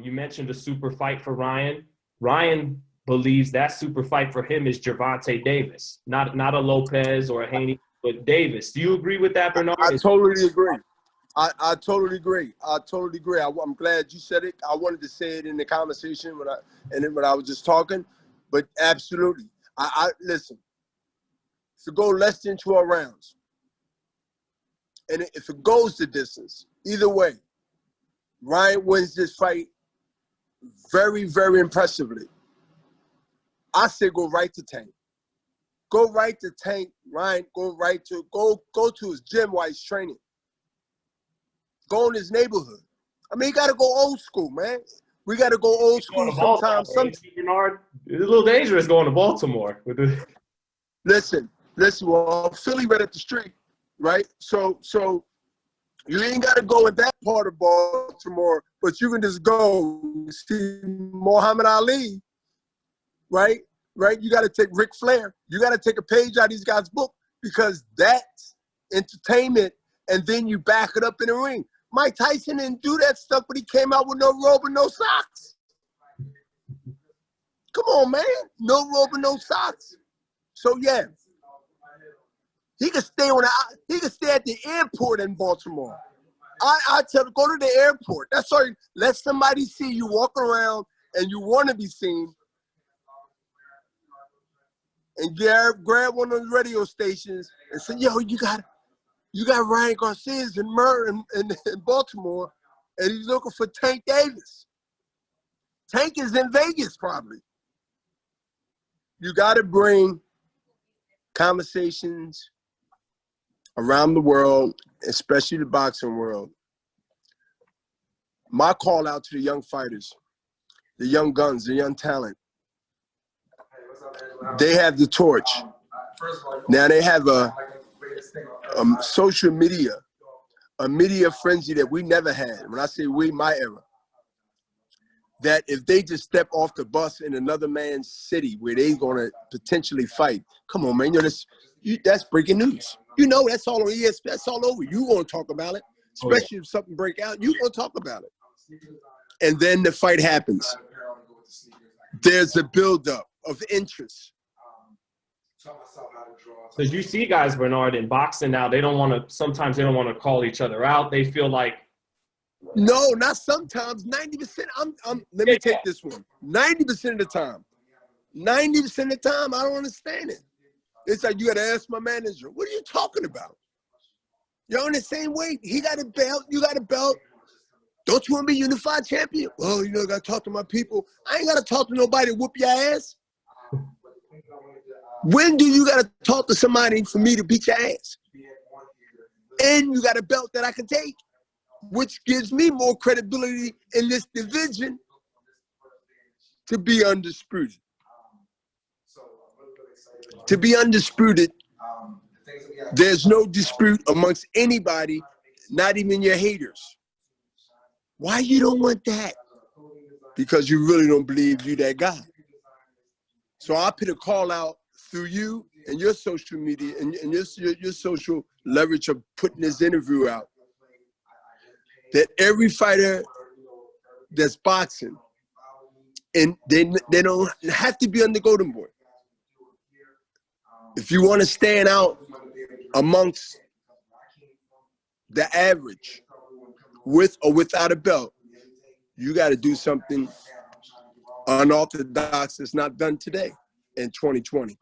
You mentioned a super fight for Ryan. Ryan believes that super fight for him is Gervonta Davis, not a Lopez or a Haney, but Davis. Do you agree with that, Bernard? I totally agree. I totally agree. I totally agree. I'm glad you said it. I wanted to say it in the conversation when I was just talking, but absolutely. I listen. If it go less than 12 rounds, and if it goes the distance, either way, Ryan wins this fight very, very impressively. I say go right to Tank. Go right to Tank, Ryan. Go to his gym while he's training. Go in his neighborhood. I mean, you got to go old school, man. We got to go old school sometimes. Bernard, it's a little dangerous going to Baltimore. Listen. Well, Philly right up the street, right? So you ain't got to go in that part of Baltimore, but you can just go see Muhammad Ali, right? Right? You got to take Ric Flair. You got to take a page out of these guys' book because that's entertainment, and then you back it up in the ring. Mike Tyson didn't do that stuff, but he came out with no robe and no socks. Come on, man. No robe and no socks. So, yeah. He could stay at the airport in Baltimore. I tell him, go to the airport. That's all. Let somebody see you walk around and you want to be seen. And grab one of those radio stations and say, yo, you got Ryan Garcia in Baltimore, and he's looking for Tank Davis. Tank is in Vegas, probably. You got to bring conversations around the world, especially the boxing world. My call out to the young fighters, the young guns, the young talent. They have the torch. Now they have a social media, a media frenzy that we never had. When I say we, my era. That if they just step off the bus in another man's city where they're going to potentially fight, come on, man, that's breaking news. You know, that's all on ESPN. That's all over. You going to talk about it, especially if something break out. You going to talk about it. And then the fight happens. There's a buildup of interest. Because you see guys, Bernard, in boxing now, sometimes they don't want to call each other out. They feel like. No, not sometimes. 90%. Let me take this one. 90% of the time. 90% of the time, I don't understand it. It's like, you got to ask my manager, what are you talking about? You're on the same weight. He got a belt. You got a belt. Don't you want to be unified champion? Well, I got to talk to my people. I ain't got to talk to nobody to whoop your ass. When do you got to talk to somebody for me to beat your ass? And you got a belt that I can take, which gives me more credibility in this division to be undisputed. To be undisputed, there's no dispute amongst anybody, not even your haters. Why you don't want that? Because you really don't believe you that guy. So I put a call out through you and your social media and your social leverage of putting this interview out, that every fighter that's boxing, and they don't have to be on the Golden Boy. If you want to stand out amongst the average, with or without a belt, you got to do something unorthodox that's not done today in 2020.